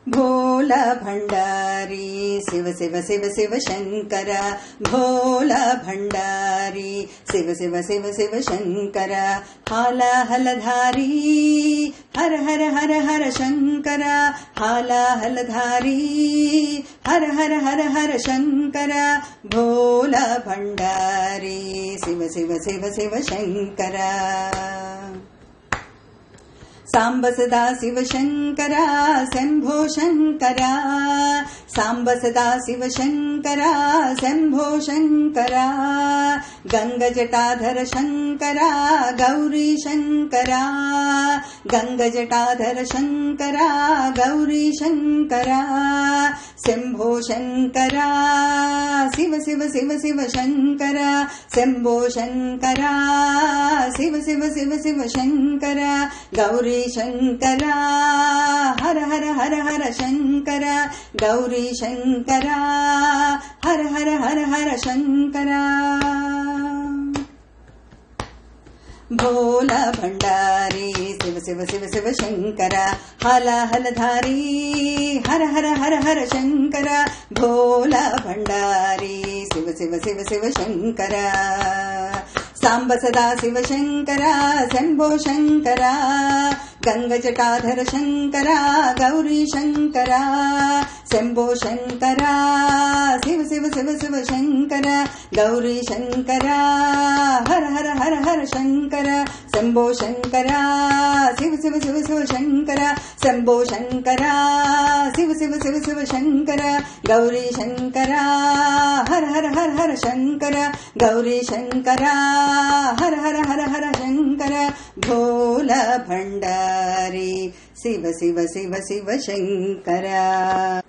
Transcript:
भोला भंडारी शिव शिव शिव शिव शंकर, भोला भंडारी शिव शिव शिव शिव शंकर, हाला हलधारी हर हर हर हर शंकर, हाला हलधारी हर हर हर हर शंकर, भोला भंडारी शिव शिव शिव शिव शंकर। सांब सदा शिव शंकरा शंभो शंकरा, सांब सदा शिव शंकरा शंभो शंकरा, गंग जटाधर शंकरा गौरी शंकरा, गंग जटाधर शंकरा गौरी शंकरा, शंभो शंकरा शिव शिव शिव शिव शंकरा, शंभो शंकरा शिव शिव शिव शिव शंकरा, गौरी शंकरा हर हर हर हर शंकरा, गौरी शंकरा हर हर हर हर शंकरा। भोला भंडारी शिव शिव शिव शिव शंकरा, हाला हलधारी हर हर हर हर शंकरा, भोला भंडारी शिव शिव शिव शिव शंकरा। सांब सदा शिव शंकरा शंभो शंकरा, गंग जटाधर शंकरा गौरी शंकरा, शंभो शंकरा शिव शिव शिव शिव शंकरा, गौरी शंकरा हर हर हर हर शंकरा, शंभो शंकरा शिव शिव शिव शिव शंकरा, शंभो शंकरा शिव शिव शिव शिव शंकरा, गौरी शंकरा हर हर हर हर शंकरा, गौरी शंकरा हर हर हर हर शंकरा, भोला भंडारी शिव शिव शिव शिव शंकरा।